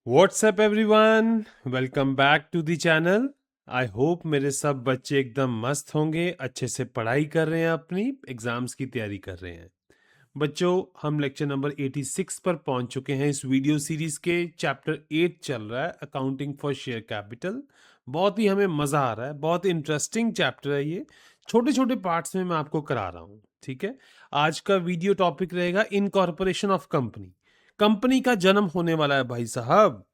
WhatsApp everyone, welcome back to the channel. I hope मेरे सब बच्चे एकदम मस्त होंगे, अच्छे से पढ़ाई कर रहे हैं, अपनी एग्जाम्स की तैयारी कर रहे हैं। बच्चों, हम लेक्चर नंबर 86 पर पहुंच चुके हैं। इस वीडियो सीरीज के चैप्टर 8 चल रहा है, अकाउंटिंग फॉर शेयर कैपिटल। बहुत ही हमें मजा आ रहा है, बहुत इंटरेस्टिंग चैप्टर है ये। छोटे छोटे पार्ट्स में मैं आपको करा रहा हूँ, ठीक है। आज का वीडियो टॉपिक रहेगा इनकॉर्पोरेशन ऑफ कंपनी। कंपनी का जन्म होने वाला है भाई साहब।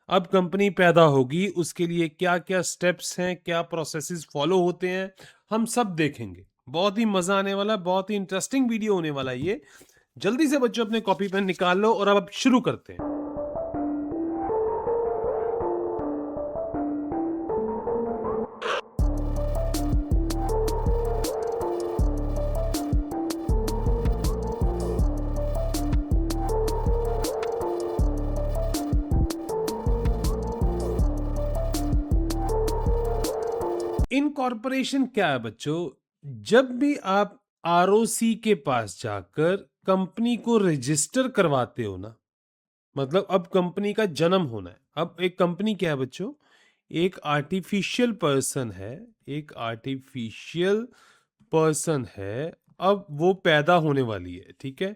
अब कंपनी पैदा होगी, उसके लिए क्या क्या स्टेप्स हैं, क्या प्रोसेसेस फॉलो होते हैं, हम सब देखेंगे। बहुत ही मजा आने वाला है, बहुत ही इंटरेस्टिंग वीडियो होने वाला है ये। जल्दी से बच्चों अपने कॉपी पेन निकाल लो और अब शुरू करते हैं। इनकॉर्पोरेशन क्या है बच्चों? जब भी आप आरओसी के पास जाकर कंपनी को रजिस्टर करवाते हो ना, मतलब अब कंपनी का जन्म होना है। अब एक कंपनी क्या है बच्चों? एक आर्टिफिशियल पर्सन है, एक आर्टिफिशियल पर्सन है। अब वो पैदा होने वाली है, ठीक है।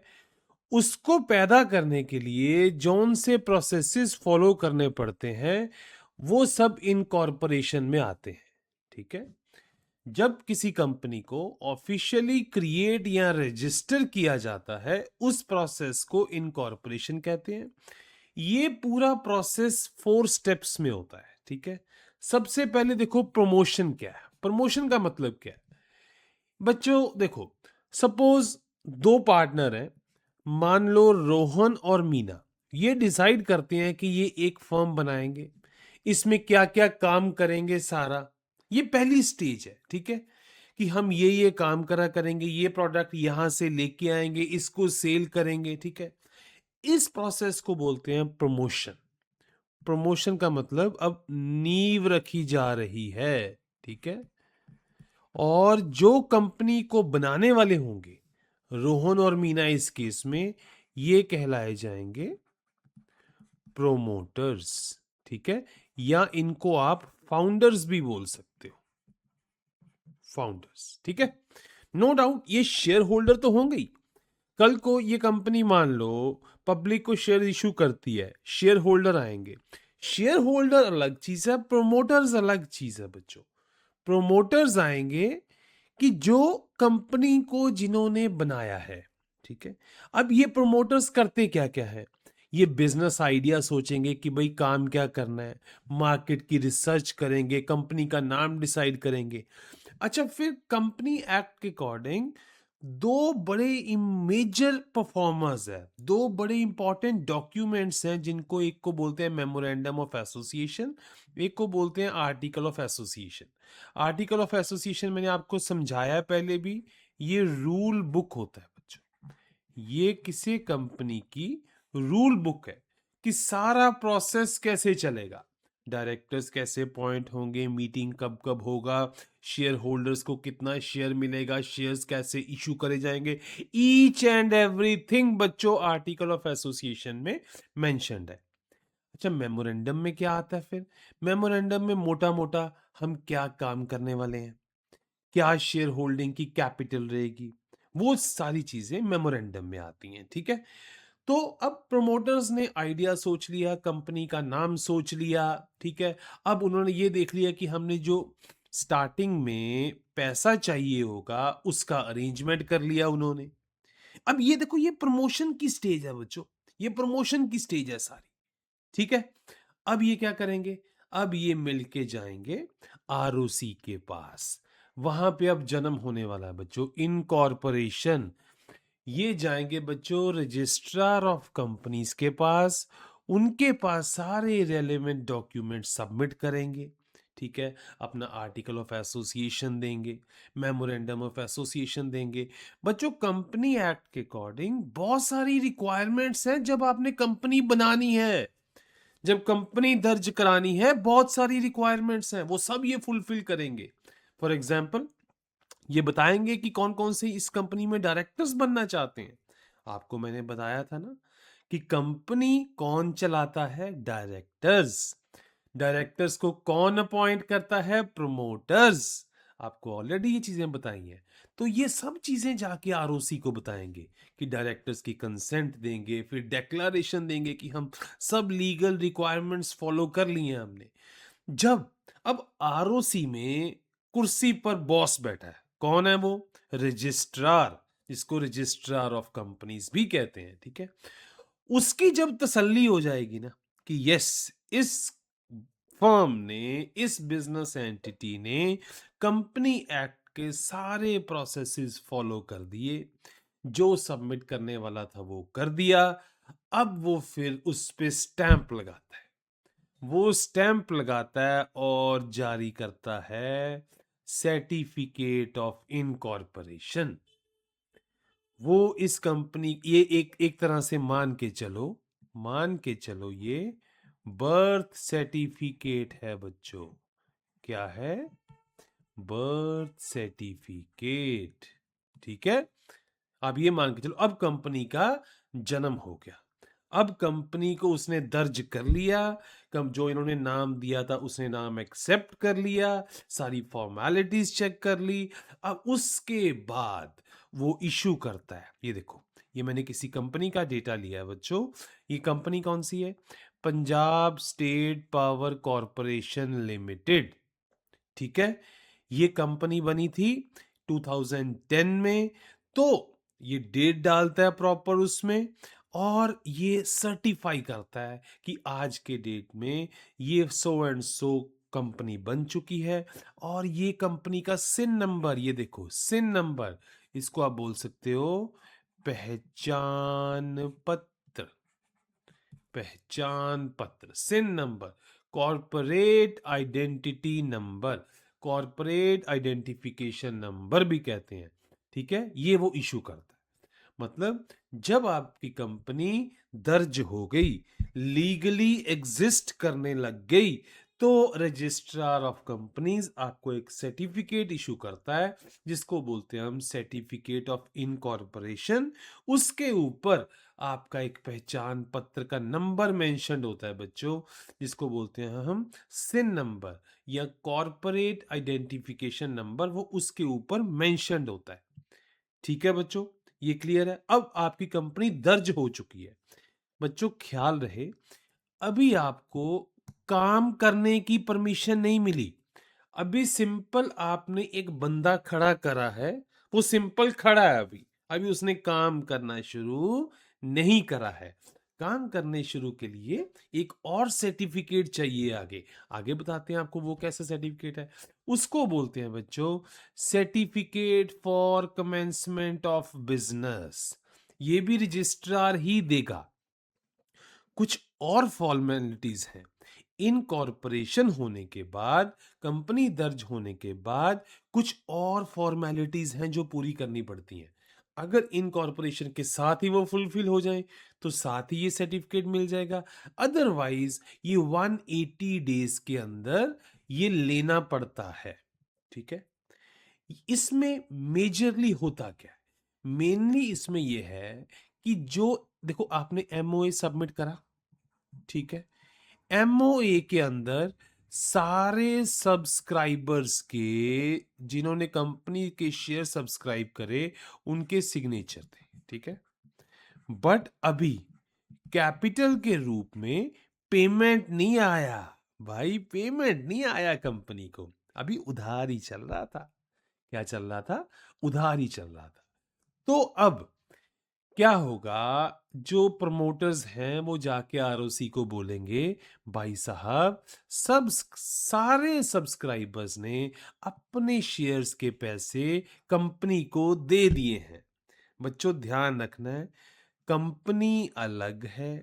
उसको पैदा करने के लिए जौन से प्रोसेसेस फॉलो करने पड़ते हैं, वो सब इनकॉर्पोरेशन में आते हैं, ठीक है। जब किसी कंपनी को ऑफिशियली क्रिएट या रजिस्टर किया जाता है, उस प्रोसेस को इनकॉर्पोरेशन कहते हैं। ये पूरा प्रोसेस 4 स्टेप्स में होता है, ठीक है। सबसे पहले देखो प्रमोशन क्या है। प्रमोशन का मतलब क्या है बच्चों? देखो, सपोज 2 पार्टनर हैं, मान लो रोहन और मीना। ये डिसाइड करते हैं कि ये एक फर्म बनाएंगे, इसमें क्या क्या काम करेंगे सारा। ये पहली स्टेज है, ठीक है, कि हम ये काम करा करेंगे, ये प्रोडक्ट यहां से लेके आएंगे, इसको सेल करेंगे, ठीक है। इस प्रोसेस को बोलते हैं प्रमोशन। प्रमोशन का मतलब अब नींव रखी जा रही है, ठीक है। और जो कंपनी को बनाने वाले होंगे, रोहन और मीना इस केस में, ये कहलाए जाएंगे प्रोमोटर्स, ठीक है। या इनको आप फाउंडर्स भी बोल सकते हो, फाउंडर्स, ठीक है। नो डाउट ये शेयर होल्डर तो होंगे ही। कल को ये कंपनी मान लो पब्लिक को शेयर इशू करती है, शेयर होल्डर आएंगे। शेयर होल्डर अलग चीज है, प्रोमोटर्स अलग चीज है बच्चों। प्रोमोटर्स आएंगे कि जो कंपनी को जिन्होंने बनाया है, ठीक है। अब ये प्रोमोटर्स करते क्या क्या है? ये बिजनेस आइडिया सोचेंगे कि भाई काम क्या करना है, मार्केट की रिसर्च करेंगे, कंपनी का नाम डिसाइड करेंगे। अच्छा, फिर कंपनी एक्ट के अकॉर्डिंग दो बड़े मेजर परफॉर्मर्स है, दो बड़े इंपॉर्टेंट डॉक्यूमेंट्स हैं, जिनको एक को बोलते हैं मेमोरेंडम ऑफ एसोसिएशन, एक को बोलते हैं article of association. Article of association मैंने आपको समझाया है पहले भी, ये रूल बुक होता है बच्चों। ये किसी कंपनी की रूल बुक है कि सारा प्रोसेस कैसे चलेगा, डायरेक्टर्स कैसे अपॉइंट होंगे, मीटिंग कब कब होगा, शेयर होल्डर्स को कितना शेयर मिलेगा, शेयर्स कैसे इशू करे जाएंगे, ईच एंड एवरीथिंग बच्चों आर्टिकल ऑफ एसोसिएशन में मेंशन्ड है। अच्छा, मेमोरेंडम में क्या आता है फिर? मेमोरेंडम में मोटा मोटा हम क्या काम करने वाले हैं, क्या शेयर होल्डिंग की कैपिटल रहेगी, वो सारी चीजें मेमोरेंडम में आती हैं, ठीक है। तो अब प्रोमोटर्स ने आइडिया सोच लिया, कंपनी का नाम सोच लिया, ठीक है। अब उन्होंने ये देख लिया कि हमने जो स्टार्टिंग में पैसा चाहिए होगा, उसका अरेंजमेंट कर लिया उन्होंने। अब ये देखो, ये प्रमोशन की स्टेज है बच्चों, ये प्रमोशन की स्टेज है सारी, ठीक है। अब ये क्या करेंगे? अब ये मिलके जाएंगे आरओसी के पास। वहां पे अब जन्म होने वाला है बच्चों इनकॉर्पोरेशन। ये जाएंगे बच्चों रजिस्ट्रार ऑफ कंपनीज के पास, उनके पास सारे रेलेवेंट डॉक्यूमेंट सबमिट करेंगे, ठीक है। अपना आर्टिकल ऑफ एसोसिएशन देंगे, मेमोरेंडम ऑफ एसोसिएशन देंगे। बच्चों, कंपनी एक्ट के अकॉर्डिंग बहुत सारी रिक्वायरमेंट्स हैं जब आपने कंपनी बनानी है, जब कंपनी दर्ज करानी है, बहुत सारी रिक्वायरमेंट्स हैं, वो सब ये फुलफिल करेंगे। फॉर एग्जाम्पल, ये बताएंगे कि कौन कौन से इस कंपनी में डायरेक्टर्स बनना चाहते हैं। आपको मैंने बताया था ना कि कंपनी कौन चलाता है? डायरेक्टर्स। डायरेक्टर्स को कौन अपॉइंट करता है? प्रोमोटर्स। आपको ऑलरेडी ये चीजें बताई हैं। तो ये सब चीजें जाके आरओसी को बताएंगे कि डायरेक्टर्स की कंसेंट देंगे, फिर डेक्लारेशन देंगे कि हम सब लीगल रिक्वायरमेंट्स फॉलो कर लिए हैं हमने। जब अब आरओसी में कुर्सी पर बॉस बैठा है, कौन है वो? रजिस्ट्रार, जिसको रजिस्ट्रार ऑफ कंपनीज भी कहते हैं, ठीक है। उसकी जब तसल्ली हो जाएगी ना कि यस, इस फर्म ने, इस बिजनेस एंटिटी ने कंपनी एक्ट के सारे प्रोसेसेस फॉलो कर दिए, जो सबमिट करने वाला था वो कर दिया, अब वो फिर उस पे स्टैंप लगाता है। वो स्टैंप लगाता है और जारी करता है सर्टिफिकेट ऑफ इनकॉर्पोरेशन। वो इस कंपनी, ये एक तरह से मान के चलो ये बर्थ सर्टिफिकेट है बच्चों। क्या है? Birth certificate. ठीक है। अब ये मान के चलो, अब कंपनी का जन्म हो गया, अब कंपनी को उसने दर्ज कर लिया, कम जो इन्होंने नाम दिया था उसने नाम एक्सेप्ट कर लिया, सारी फॉर्मेलिटीज चेक कर ली। अब उसके बाद वो इशू करता है। ये देखो, ये मैंने किसी कंपनी का डेटा लिया है बच्चों। ये कंपनी कौन सी है? Punjab state power corporation limited. ठीक है। ये कंपनी बनी थी 2010 में। तो ये डेट डालता है प्रॉपर उसमें, और ये सर्टिफाई करता है कि आज के डेट में ये सो एंड सो कंपनी बन चुकी है। और ये कंपनी का सिन नंबर, ये देखो सिन नंबर, इसको आप बोल सकते हो पहचान पत्र। पहचान पत्र, CIN number, corporate identity number, corporate identification number भी कहते हैं। ठीक है। ये वो इशू करता है। मतलब जब आपकी कंपनी दर्ज हो गई, लीगली एग्जिस्ट करने लग गई, तो रजिस्ट्रार ऑफ कंपनीज आपको एक सर्टिफिकेट इशू करता है, जिसको बोलते हैं हम सर्टिफिकेट ऑफ इनकॉर्पोरेशन। उसके ऊपर आपका एक पहचान पत्र का नंबर मेंशन्ड होता है बच्चों, जिसको बोलते हैं हम सिन नंबर या कॉर्पोरेट आइडेंटिफिकेशन नंबर, वो उसके ऊपर मेंशन्ड होता है। ठीक है बच्चों, ये क्लियर है। अब आपकी कंपनी दर्ज हो चुकी है बच्चों। ख्याल रहे, अभी आपको काम करने की परमिशन नहीं मिली। अभी सिंपल आपने एक बंदा खड़ा करा है, वो सिंपल खड़ा है अभी, अभी उसने काम करना शुरू नहीं करा है। काम करने शुरू के लिए एक और सर्टिफिकेट चाहिए आगे। आगे बताते हैं आपको वो कैसा सर्टिफिकेट है। उसको बोलते हैं बच्चों certificate for commencement of business. ये भी रजिस्ट्रार ही देगा। कुछ और फॉर्मेलिटीज हैं। इनकॉर्पोरेशन होने के बाद, कंपनी दर्ज होने के बाद कुछ और फॉर्मेलिटीज हैं जो पूरी करनी पड़ती हैं। अगर इनकॉर्पोरेशन के साथ ही वो फुलफिल हो जाए तो साथ ही ये सर्टिफिकेट मिल जाएगा। अदरवाइज ये 180 डेज के अंदर ये लेना पड़ता है। ठीक है। इसमें मेजरली होता क्या है? मेनली इसमें यह है कि जो देखो, आपने एमओए सबमिट करा, ठीक है। एमओए के अंदर सारे सब्सक्राइबर्स के, जिन्होंने कंपनी के शेयर सब्सक्राइब करे, उनके सिग्नेचर थे। ठीक है। बट अभी कैपिटल के रूप में पेमेंट नहीं आया भाई, पेमेंट नहीं आया कंपनी को। अभी उधार ही चल रहा था। क्या चल रहा था? उधार ही चल रहा था। तो अब क्या होगा? जो प्रमोटर्स हैं वो जाके आरओसी को बोलेंगे, भाई साहब, सब सारे सब्सक्राइबर्स ने अपने शेयर्स के पैसे कंपनी को दे दिए हैं। बच्चों ध्यान रखना है, कंपनी अलग है,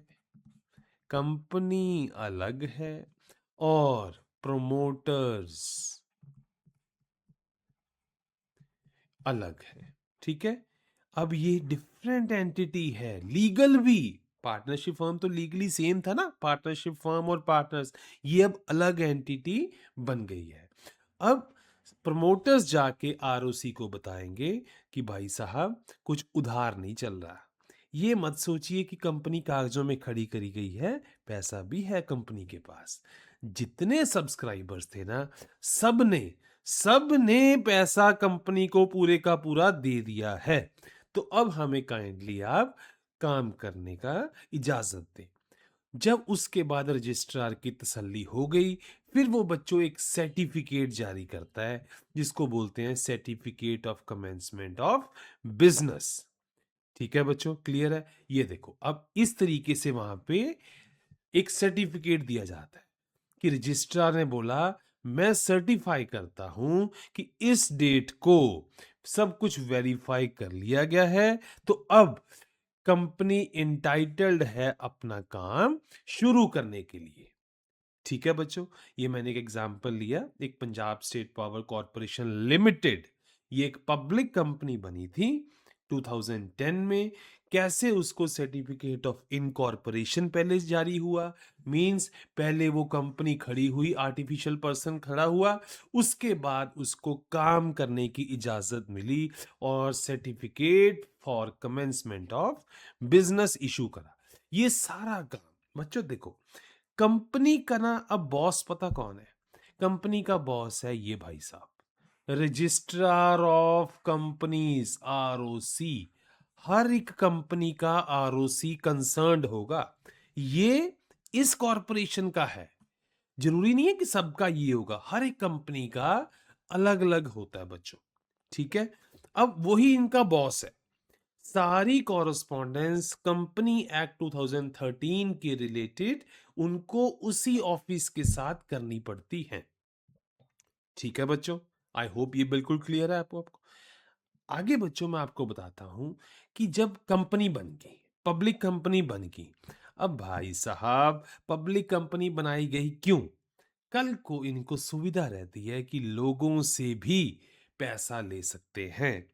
कंपनी अलग है और प्रमोटर्स अलग है। ठीक है। अब ये डिफरेंट एंटिटी है, लीगल भी। पार्टनरशिप फर्म तो लीगली सेम था ना, पार्टनरशिप फर्म और पार्टनर्स। ये अब अलग एंटिटी बन गई है। अब प्रमोटर्स जाके आरओसी को बताएंगे कि भाई साहब, कुछ उधार नहीं चल रहा, ये मत सोचिए कि कंपनी कागजों में खड़ी करी गई है, पैसा भी है कंपनी के पास। जितने सब्सक्राइबर्स थे ना, सबने पैसा कंपनी को पूरे का पूरा दे दिया है। तो अब हमें काइंडली आप काम करने का इजाजत दें। जब उसके बाद रजिस्ट्रार की तसल्ली हो गई, फिर वो बच्चों एक सर्टिफिकेट जारी करता है, जिसको बोलते हैं certificate of commencement of business. ठीक है बच्चों, क्लियर है? ये देखो, अब इस तरीके से वहां पे एक सर्टिफिकेट दिया जाता है कि रजिस्ट्रार ने बोला, मैं सर्टिफाई करता हूं कि इस डेट को सब कुछ वेरीफाई कर लिया गया है, तो अब कंपनी इंटाइटल्ड है अपना काम शुरू करने के लिए। ठीक है बच्चों, ये मैंने एक एग्जांपल लिया, एक Punjab state power corporation limited, ये एक पब्लिक कंपनी बनी थी 2010 में। कैसे उसको सर्टिफिकेट ऑफ इनकॉर्पोरेशन पहले जारी हुआ, मींस पहले वो कंपनी खड़ी हुई, आर्टिफिशियल पर्सन खड़ा हुआ, उसके बाद उसको काम करने की इजाजत मिली और certificate for commencement of business issue करा। ये सारा काम बच्चों देखो, कंपनी का ना, अब बॉस पता कौन है? कंपनी का बॉस है ये भाई साहब, रजिस्ट्रार ऑफ कंपनीज, आरओसी। हर एक कंपनी का आरओसी कंसर्न्ड होगा। ये इस कॉरपोरेशन का है, जरूरी नहीं है कि सबका ये होगा, हर एक कंपनी का अलग अलग होता है बच्चों। ठीक है, अब वही इनका बॉस है। सारी कॉरस्पॉन्डेंस कंपनी एक्ट 2013 के रिलेटेड उनको उसी ऑफिस के साथ करनी पड़ती है। ठीक है बच्चों, आई होप ये बिल्कुल क्लियर है आपको। आगे बच्चों मैं आपको बताता हूं कि जब कंपनी बन गई, पब्लिक कंपनी बन गई, अब भाई साहब पब्लिक कंपनी बनाई गई क्यों? कल को इनको सुविधा रहती है कि लोगों से भी पैसा ले सकते हैं,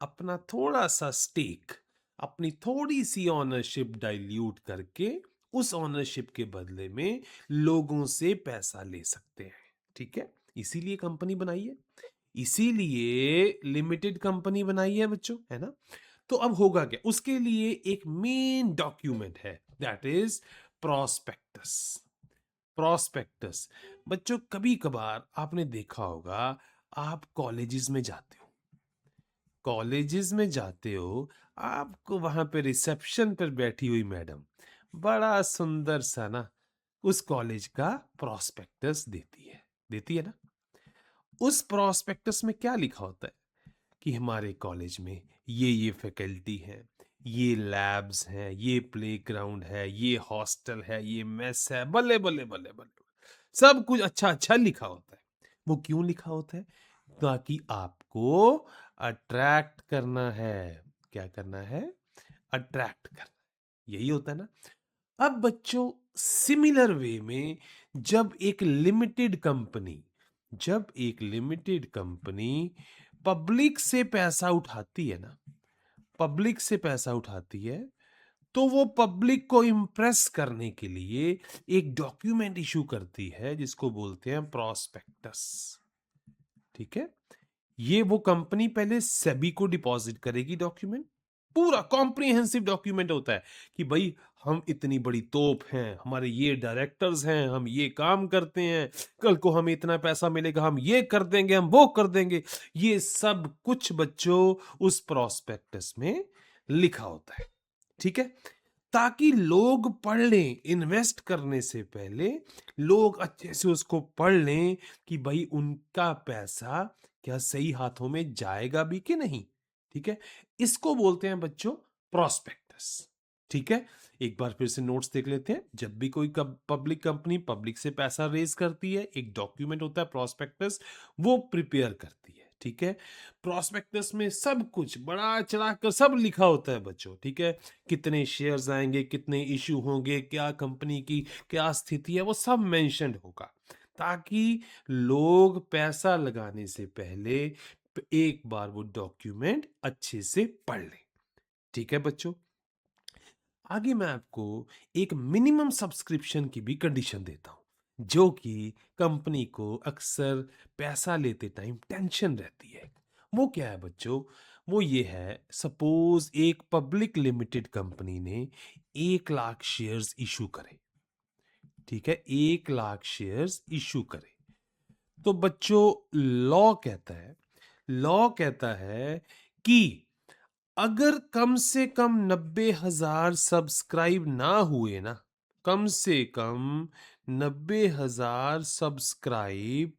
अपना थोड़ा सा स्टेक, अपनी थोड़ी सी ऑनरशिप डाइल्यूट करके उस ऑनरशिप के बदले में लोगों से पैसा ले सकते हैं। ठीक है, इसीलिए कंपनी बनाई है, इसीलिए लिमिटेड कंपनी बनाई है बच्चों, है ना? तो अब होगा क्या? उसके लिए एक मेन डॉक्यूमेंट है, दैट इज प्रोस्पेक्टस। प्रोस्पेक्टस बच्चों, कभी कभार आपने देखा होगा, आप कॉलेजेस में जाते हो, आपको वहां पे रिसेप्शन पर बैठी हुई मैडम बड़ा सुंदर सा ना उस कॉलेज का प्रोस्पेक्टस देती है ना। उस प्रोस्पेक्टस में क्या लिखा होता है कि हमारे कॉलेज में ये फैकल्टी है, ये लैब्स हैं, ये प्लेग्राउंड है, ये हॉस्टल है, ये मेस है, बल्ले बल्ले बल्ले बल्ले, सब कुछ अच्छा अच्छा लिखा होता है। वो क्यों लिखा होता है? ताकि आपको अट्रैक्ट करना है। क्या करना है? अट्रैक्ट करना, यही होता है ना। अब बच्चों सिमिलर वे में, जब एक लिमिटेड कंपनी पब्लिक से पैसा उठाती है ना, पब्लिक से पैसा उठाती है, तो वो पब्लिक को इंप्रेस करने के लिए एक डॉक्यूमेंट इशू करती है, जिसको बोलते हैं प्रोस्पेक्टस। ठीक है, ये वो कंपनी पहले सेबी को डिपॉजिट करेगी डॉक्यूमेंट, पूरा कॉम्प्रिहेंसिव डॉक्यूमेंट होता है कि भाई हम इतनी बड़ी तोप हैं, हमारे ये डायरेक्टर्स हैं, हम ये काम करते हैं, कल को हमें इतना पैसा मिलेगा, हम ये कर देंगे, हम वो कर देंगे। ये सब कुछ बच्चों उस प्रोस्पेक्टस में लिखा होता है। ठीक है, ताकि लोग पढ़ लें, इन्वेस्ट करने से पहले लोग अच्छे से उसको पढ़ लें कि भाई उनका पैसा क्या सही हाथों में जाएगा भी कि नहीं। ठीक है, इसको बोलते हैं बच्चों प्रोस्पेक्टस। ठीक है, एक बार फिर से नोट्स देख लेते हैं। जब भी कोई पब्लिक कंपनी पब्लिक से पैसा रेज करती है, एक डॉक्यूमेंट होता है प्रोस्पेक्टस, वो प्रिपेयर करती है। ठीक है, प्रोस्पेक्टस में सब कुछ बड़ा चढ़ा कर सब लिखा होता है बच्चों। ठीक है, कितने शेयर्स आएंगे, कितने इशू होंगे, क्या कंपनी की क्या स्थिति है, वो सब मेंशन्ड होगा, ताकि लोग पैसा लगाने से पहले एक बार वो डॉक्यूमेंट अच्छे से पढ़ लें। ठीक है बच्चों, आगे मैं आपको एक मिनिमम सब्सक्रिप्शन की भी कंडीशन देता हूं, जो कि कंपनी को अक्सर पैसा लेते टाइम टेंशन रहती है। वो क्या है बच्चों? वो ये है, सपोज एक पब्लिक लिमिटेड कंपनी ने 1 लाख शेयर्स इशू करे, ठीक है, 1 लाख शेयर्स इशू करे, तो बच्चों लॉ कहता है कि अगर कम से कम 90,000 सब्सक्राइब ना हुए ना, कम से कम 90,000 सब्सक्राइब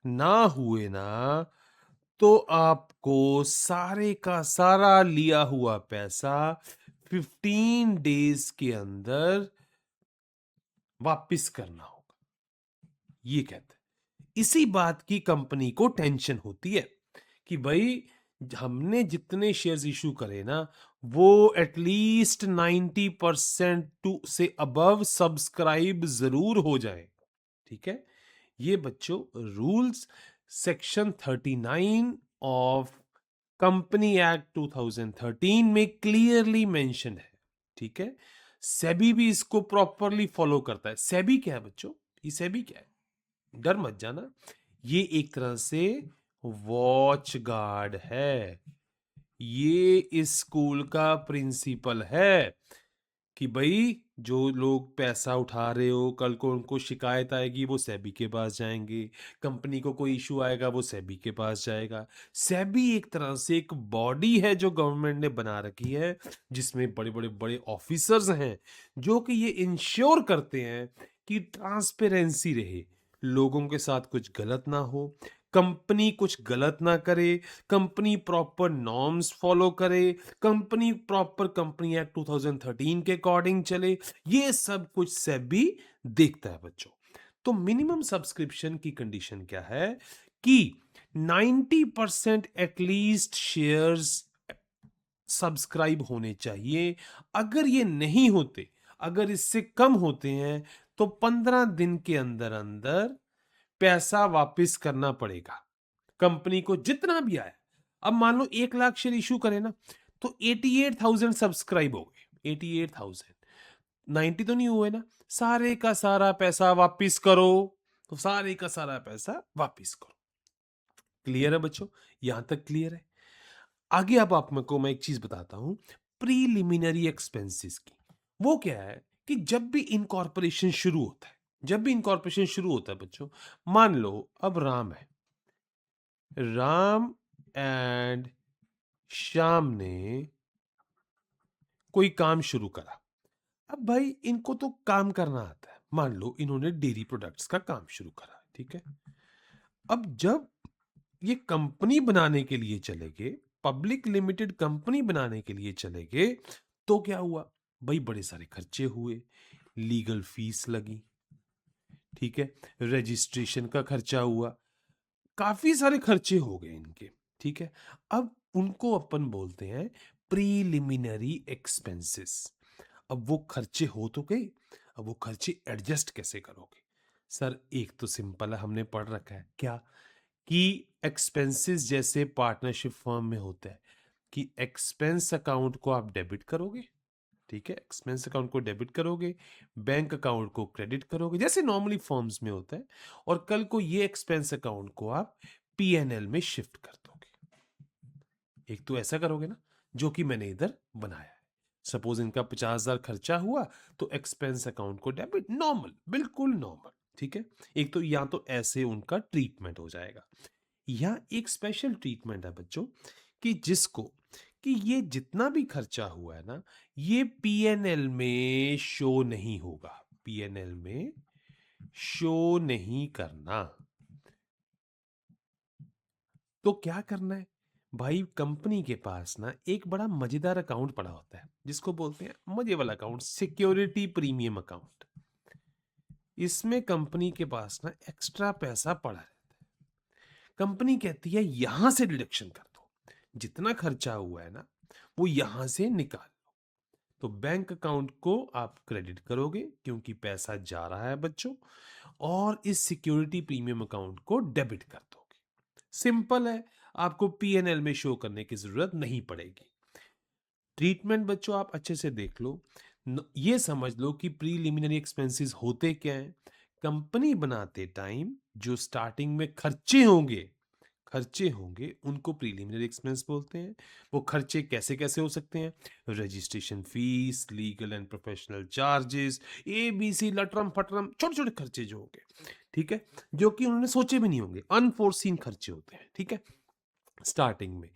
ना हुए ना, तो आपको सारे का सारा लिया हुआ पैसा 15 डेज के अंदर वापस करना होगा, ये कहता है। इसी बात की कंपनी को टेंशन होती है कि भाई हमने जितने शेयर्स इशू करे ना, वो एटलीस्ट 90% टू से अबव सब्सक्राइब जरूर हो जाए, ठीक है। ये बच्चों rules section 39 of company act 2013 में क्लियरली मेंशन है, ठीक है। सेबी भी इसको प्रॉपरली फॉलो करता है। सेबी क्या है बच्चों? ये सेबी क्या है? डर मत जाना, ये एक तरह से वॉच गार्ड है। ये इस स्कूल का प्रिंसिपल है कि भाई जो लोग पैसा उठा रहे हो, कल को उनको शिकायत आएगी, वो सेबी के पास जाएंगे। कंपनी को कोई इशू आएगा, वो सेबी के पास जाएगा। सेबी एक तरह से एक बॉडी है जो गवर्नमेंट ने बना रखी है, जिसमें बड़े बड़े बड़े ऑफिसर्स हैं जो कि ये इंश्योर करते हैं कि ट्रांसपेरेंसी रहे, लोगों के साथ कुछ गलत ना हो, कंपनी कुछ गलत ना करे, कंपनी प्रॉपर नॉर्म्स फॉलो करे, कंपनी प्रॉपर कंपनी एक्ट 2013 के अकॉर्डिंग चले। ये सब कुछ सेबी देखता है बच्चों। तो मिनिमम सब्सक्रिप्शन की कंडीशन क्या है कि 90% एटलीस्ट शेयर्स सब्सक्राइब होने चाहिए। अगर ये नहीं होते, अगर इससे कम होते हैं, तो 15 दिन के अंदर अंदर पैसा वापस करना पड़ेगा कंपनी को, जितना भी आया। अब मान लो 1 लाख शेयर इशू करे ना, तो 88,000 सब्सक्राइब हो गए, 88,000, 90 तो नहीं हुए ना, सारे का सारा पैसा वापस करो, तो सारे का सारा पैसा वापस करो। क्लियर है बच्चों? यहां तक क्लियर है? आगे अब आपको मैं एक चीज बताता हूं, प्रीलिमिनरी एक्सपेंसेस की। वो क्या है कि जब भी इनकॉर्पोरेशन शुरू होता है, जब भी इनकॉर्पोरेशन शुरू होता है बच्चों, मान लो अब राम है, राम एंड श्याम ने कोई काम शुरू करा। अब भाई इनको तो काम करना आता है, मान लो इन्होंने डेयरी प्रोडक्ट्स का काम शुरू करा, ठीक है। अब जब ये कंपनी बनाने के लिए चले गए, पब्लिक लिमिटेड कंपनी बनाने के लिए चले गए, तो क्या हुआ भाई? बड़े सारे खर्चे हुए, लीगल फीस लगी, ठीक है, रजिस्ट्रेशन का खर्चा हुआ, काफी सारे खर्चे हो गए इनके, ठीक है। अब उनको अपन बोलते हैं प्रीलिमिनरी एक्सपेंसेस। अब वो खर्चे हो तो गए, अब वो खर्चे एडजस्ट कैसे करोगे? सर एक तो सिंपल है, हमने पढ़ रखा है क्या कि एक्सपेंसेस जैसे पार्टनरशिप फर्म में होता है कि एक्सपेंस अकाउंट को आप डेबिट करोगे, ठीक है, एक्सपेंस अकाउंट को डेबिट करोगे, बैंक अकाउंट को क्रेडिट करोगे, जैसे नॉर्मली फर्म्स में होता है, और कल को ये एक्सपेंस अकाउंट को आप पीएनएल में शिफ्ट कर दोगे। एक तो ऐसा करोगे ना, जो कि मैंने इधर बनाया है। सपोज इनका 50,000 खर्चा हुआ, तो एक्सपेंस अकाउंट को डेबिट, नॉर्मल, बिल्कुल नॉर्मल, ठीक है। एक तो या तो ऐसे उनका ट्रीटमेंट हो जाएगा, या एक स्पेशल ट्रीटमेंट है बच्चों कि जिसको कि ये जितना भी खर्चा हुआ है ना, ये पीएनएल में शो नहीं होगा, पीएनएल में शो नहीं करना। तो क्या करना है भाई? कंपनी के पास ना एक बड़ा मजेदार अकाउंट पड़ा होता है, जिसको बोलते हैं मजे वाला अकाउंट, सिक्योरिटी प्रीमियम अकाउंट। इसमें कंपनी के पास ना एक्स्ट्रा पैसा पड़ा है, कंपनी कहती है यहां से डिडक्शन कर दो, जितना खर्चा हुआ है ना वो यहां से निकाल लो। तो बैंक अकाउंट को आप क्रेडिट करोगे क्योंकि पैसा जा रहा है बच्चों, और इस सिक्योरिटी प्रीमियम अकाउंट को डेबिट कर दोगे। सिंपल है, आपको पीएनएल में शो करने की जरूरत नहीं पड़ेगी। ट्रीटमेंट बच्चों आप अच्छे से देख लो, ये समझ लो कि प्रीलिमिनरी एक्सपेंसेस होते क्या हैं। कंपनी बनाते टाइम जो स्टार्टिंग में खर्चे होंगे, खर्चे होंगे उनको प्रीलिमिनरी एक्सपेंस बोलते हैं। वो खर्चे कैसे कैसे हो सकते हैं? Registration fees, legal and professional charges, ABC, लटरम फटरम, छोटे छोटे खर्चे जो होंगे, ठीक है, जो कि उन्होंने सोचे भी नहीं होंगे, अनफोर्सीन खर्चे होते हैं, ठीक है, स्टार्टिंग में।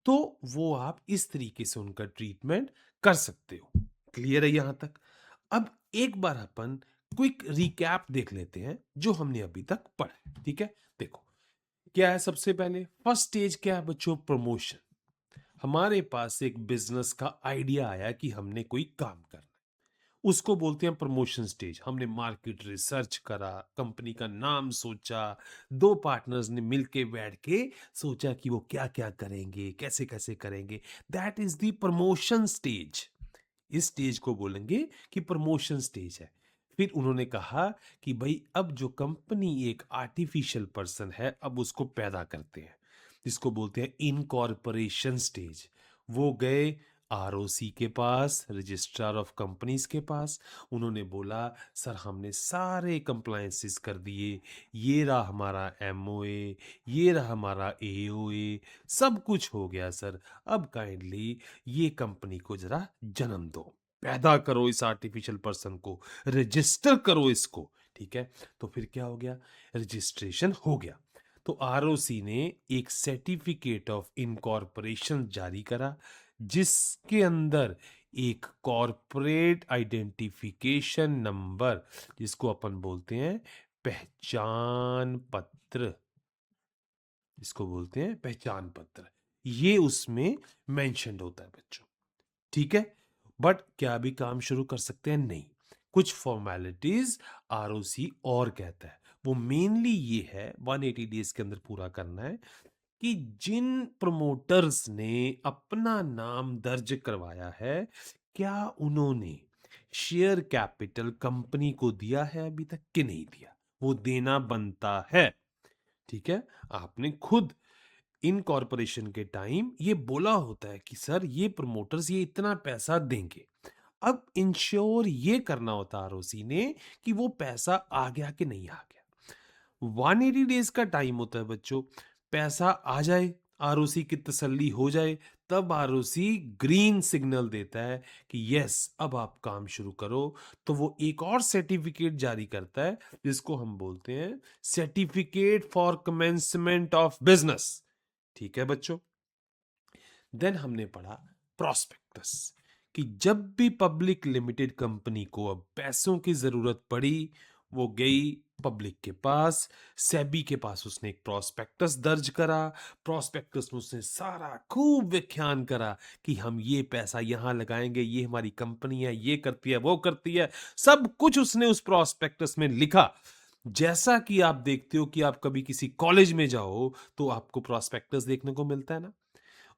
तो वो आप इस तरीके से उनका ट्रीटमेंट कर सकते हो। क्लियर है यहां तक? अब एक बार अपन क्विक रिकैप देख लेते हैं जो हमने अभी तक पढ़ा, ठीक है। देखो क्या है, सबसे पहले फर्स्ट स्टेज क्या है बच्चों? प्रमोशन। हमारे पास एक बिजनेस का आइडिया आया कि हमने कोई काम करना है, उसको बोलते हैं प्रमोशन स्टेज। हमने मार्केट रिसर्च करा, कंपनी का नाम सोचा, दो पार्टनर्स ने मिलके बैठ के सोचा कि वो क्या क्या करेंगे, कैसे कैसे करेंगे। That is the promotion stage. इस स्टेज को बोलेंगे कि प्रमोशन स्टेज है। फिर उन्होंने कहा कि भाई अब जो कंपनी एक आर्टिफिशियल पर्सन है, अब उसको पैदा करते हैं, जिसको बोलते हैं इनकॉर्पोरेशन स्टेज। वो गए ROC के पास, रजिस्ट्रार ऑफ कंपनीज के पास। उन्होंने बोला सर हमने सारे कंप्लायंसेस कर दिए, ये रहा हमारा MOA, ये रहा हमारा AOA, सब कुछ हो गया सर। अब काइंडली ये कंपनी को जरा जन्म दो, पैदा करो इस आर्टिफिशियल पर्सन को, रजिस्टर करो इसको, ठीक है। तो फिर क्या हो गया? रजिस्ट्रेशन हो गया। तो ROC ने एक सर्टिफिकेट ऑफ इनकॉर्पोरेशन जारी करा, जिसके अंदर एक कॉर्पोरेट आइडेंटिफिकेशन नंबर, जिसको अपन बोलते हैं पहचान पत्र, जिसको बोलते हैं पहचान पत्र, ये उसमें मेंशन्ड होता है बच्चों, ठीक है। बट क्या अभी काम शुरू कर सकते हैं? नहीं। कुछ फॉर्मेलिटीज ROC और कहता है। वो मेनली ये है 180 डेज के अंदर पूरा करना है कि जिन प्रमोटर्स ने अपना नाम दर्ज करवाया है, क्या उन्होंने शेयर कैपिटल कंपनी को दिया है अभी तक कि नहीं दिया? वो देना बनता है, ठीक है। आपने खुद इन कॉरपोरेशन के टाइम ये बोला होता है कि सर ये प्रमोटर्स ये इतना पैसा देंगे। अब इंश्योर ये करना होता है ROC ने कि वो पैसा आ गया कि नहीं आ गया। 180 डेज का टाइम होता है बच्चों। पैसा आ जाए, ROC की तसल्ली हो जाए, तब ROC ग्रीन सिग्नल देता है कि यस अब आप काम शुरू करो। तो वो एक और सर्टिफिकेट जारी करता है, जिसको हम बोलते हैं certificate for commencement of business, ठीक है बच्चों। देन हमने पढ़ा प्रोस्पेक्टस, कि जब भी पब्लिक लिमिटेड कंपनी को अब पैसों की जरूरत पड़ी, वो गई पब्लिक के पास, सेबी के पास, उसने एक प्रोस्पेक्टस दर्ज करा। प्रोस्पेक्टस में उसने सारा खूब व्याख्यान करा कि हम ये पैसा यहां लगाएंगे, ये हमारी कंपनी है, ये करती है, वो करती है, सब कुछ उसने उस प्रोस्पेक्टस में लिखा। जैसा कि आप देखते हो कि आप कभी किसी कॉलेज में जाओ तो आपको प्रोस्पेक्टस देखने को मिलता है ना,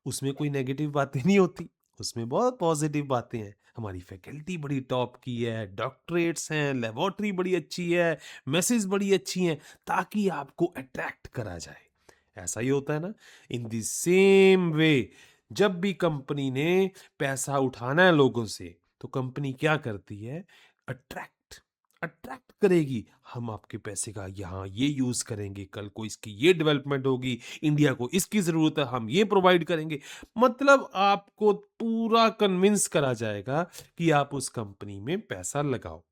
उसमें कोई नेगेटिव बातें नहीं होती, उसमें बहुत पॉजिटिव बातें हैं। हमारी फैकल्टी बड़ी टॉप की है, डॉक्टरेट्स हैं, लेबोरेटरी बड़ी अच्छी है, मैसेज बड़ी अच्छी हैं, ताकि आपको अट्रैक्ट करा जाए। ऐसा ही होता है ना। इन द सेम वे, जब भी कंपनी ने पैसा उठाना है लोगों से, तो कंपनी क्या करती है? अट्रैक्ट अट्रैक्ट करेगी। हम आपके पैसे का यहाँ ये यूज करेंगे, कल को इसकी ये डेवलपमेंट होगी, इंडिया को इसकी जरूरत है, हम ये प्रोवाइड करेंगे। मतलब आपको पूरा कन्विंस करा जाएगा कि आप उस कंपनी में पैसा लगाओ।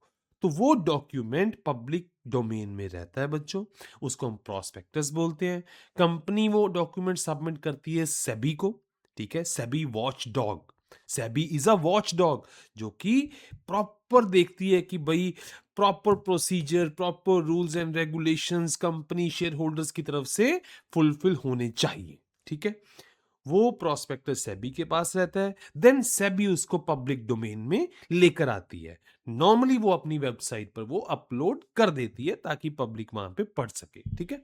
तो वो डॉक्यूमेंट पब्लिक डोमेन में रहता है बच्चों, उसको हम प्रोस्पेक्टस बोलते हैं। कंपनी वो डॉक्यूमेंट सबमिट करती है सेबी को, ठीक है। SEBI watch dog, SEBI is a watch dog, जो कि प्रॉपर देखती है कि भाई proper procedure, proper rules and regulations company share holders की तरफ से फुलफिल होने चाहिए, ठीक है। वो प्रोस्पेक्टस सेबी के पास रहता है, देन सेबी उसको पब्लिक डोमेन में लेकर आती है। नॉर्मली वो अपनी वेबसाइट पर वो अपलोड कर देती है ताकि पब्लिक वहां पे पढ़ सके, ठीक है।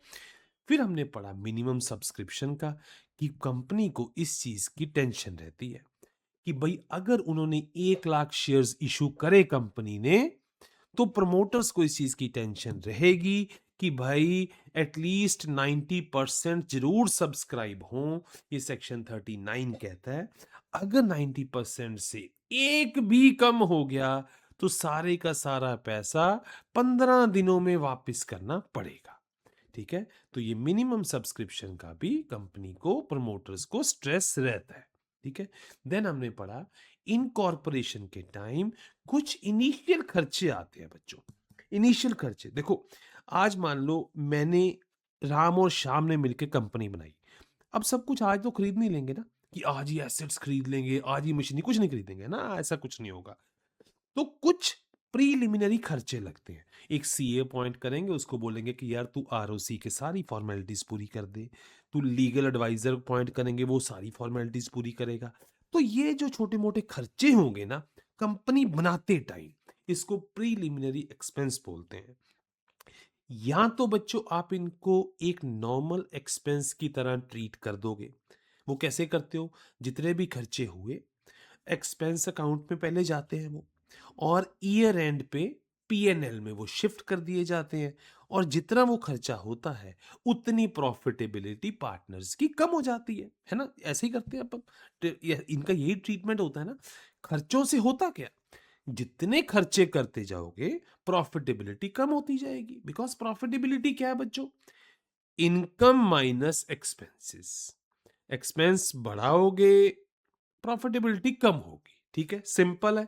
फिर हमने पढ़ा मिनिमम सब्सक्रिप्शन का, कि कंपनी को इस चीज की टेंशन रहती है कि भाई अगर उन्होंने 1 लाख शेयर्स इशू करे कंपनी ने, तो प्रमोटर्स को इस चीज की टेंशन रहेगी कि भाई एटलीस्ट 90% जरूर सब्सक्राइब हो। ये सेक्शन 39 कहता है, अगर 90% से एक भी कम हो गया तो सारे का सारा पैसा 15 दिनों में वापस करना पड़ेगा, ठीक है, तो ये मिनिमम सब्सक्रिप्शन का भी कंपनी को, प्रमोटर्स को स्ट्रेस रहता है। ठीक है, देन हमने पढ़ा इनकॉर्पोरेशन के टाइम कुछ इनिशियल खर्चे आते हैं बच्चों। इनिशियल खर्चे देखो, आज मान लो मैंने, राम और श्याम ने मिलकर कंपनी बनाई। अब सब कुछ आज तो खरीद नहीं लेंगे ना, कि आज ही एसेट्स खरीद लेंगे, आज ही मशीनरी, कुछ नहीं खरीदेंगे ना, ऐसा कुछ नहीं होगा। तो कुछ प्रीलिमिनरी खर्चे लगते हैं। एक सीए अपॉइंट करेंगे, उसको बोलेंगे कि यार तू आरओसी के सारी फॉर्मेलिटीज पूरी कर दे। तू लीगल एडवाइजर अपॉइंट करेंगे, वो सारी फॉर्मेलिटीज पूरी करेगा। तो ये जो छोटे मोटे खर्चे होंगे ना कंपनी बनाते टाइम, इसको प्रीलिमिनरी एक्सपेंस बोलते हैं। या तो बच्चों आप इनको एक नॉर्मल एक्सपेंस की तरह ट्रीट कर दोगे। वो कैसे करते हो? जितने भी खर्चे हुए एक्सपेंस अकाउंट में पहले जाते हैं वो, और ईयर एंड पे पीएनएल में वो शिफ्ट कर दिए जाते हैं, और जितना वो खर्चा होता है उतनी प्रॉफिटेबिलिटी पार्टनर्स की कम हो जाती है ना? ऐसे ही करते हैं अपन। इनका यही ट्रीटमेंट होता है ना। खर्चों से होता क्या, जितने खर्चे करते जाओगे प्रॉफिटेबिलिटी कम होती जाएगी। बिकॉज प्रॉफिटेबिलिटी क्या है बच्चों? Income minus expenses. एक्सपेंस बढ़ाओगे, प्रॉफिटेबिलिटी कम होगी। ठीक है, सिंपल है।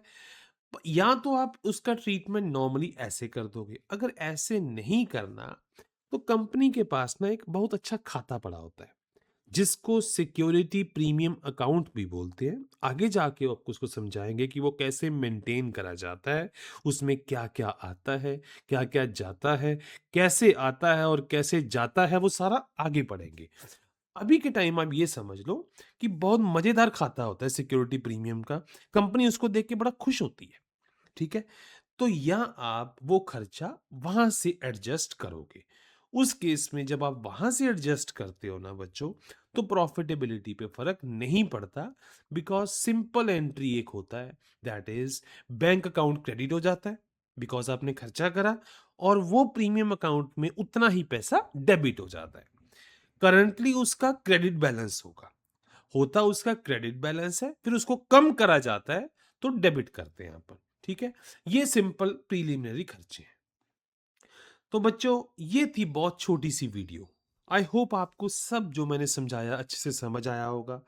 या तो आप उसका ट्रीटमेंट नॉर्मली ऐसे कर दोगे, अगर ऐसे नहीं करना तो कंपनी के पास ना एक बहुत अच्छा खाता पड़ा होता है, जिसको सिक्योरिटी प्रीमियम अकाउंट भी बोलते हैं। आगे जाके आपको उसको समझाएंगे कि वो कैसे मेंटेन करा जाता है, उसमें क्या क्या आता है, क्या क्या जाता है, कैसे आता है और कैसे जाता है, वो सारा आगे पढ़ेंगे। अभी के टाइम आप ये समझ लो कि बहुत मजेदार खाता होता है सिक्योरिटी प्रीमियम का, कंपनी उसको देख के बड़ा खुश होती है। ठीक है, तो या आप वो खर्चा वहां से एडजस्ट करोगे। उस केस में जब आप वहां से एडजस्ट करते हो ना बच्चों, तो प्रॉफिटेबिलिटी पे फर्क नहीं पड़ता। बिकॉज सिंपल एंट्री एक होता है, that is bank account credit हो जाता है बिकॉज आपने खर्चा करा, और वो प्रीमियम अकाउंट में उतना ही पैसा डेबिट हो जाता है। करंटली उसका क्रेडिट बैलेंस होता उसका क्रेडिट बैलेंस है, फिर उसको कम करा जाता है तो डेबिट करते हैं अपन। ठीक है, ये सिंपल प्रीलिमिनरी खर्चे हैं। तो बच्चों ये थी बहुत छोटी सी वीडियो। आई होप आपको सब जो मैंने समझाया अच्छे से समझ आया होगा।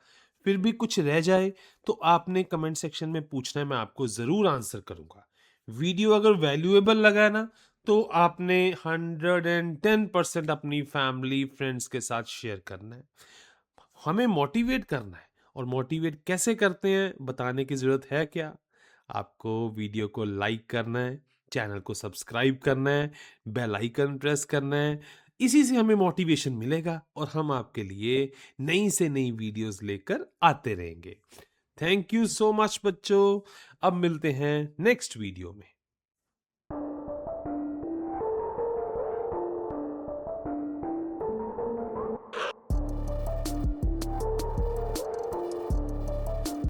फिर भी कुछ रह जाए तो आपने कमेंट सेक्शन में पूछना है, मैं आपको जरूर आंसर करूंगा। वीडियो अगर वैल्यूएबल लगा ना, तो आपने 110% अपनी फैमिली फ्रेंड्स के साथ शेयर करना है। हमें मोटिवेट करना है, और मोटिवेट कैसे करते हैं बताने की ज़रूरत है क्या? आपको वीडियो को लाइक करना है, चैनल को सब्सक्राइब करना है, बेल आइकन प्रेस करना है। इसी से हमें मोटिवेशन मिलेगा और हम आपके लिए नई से नई वीडियोस लेकर आते रहेंगे। थैंक यू सो मच बच्चों। अब मिलते हैं नेक्स्ट वीडियो में।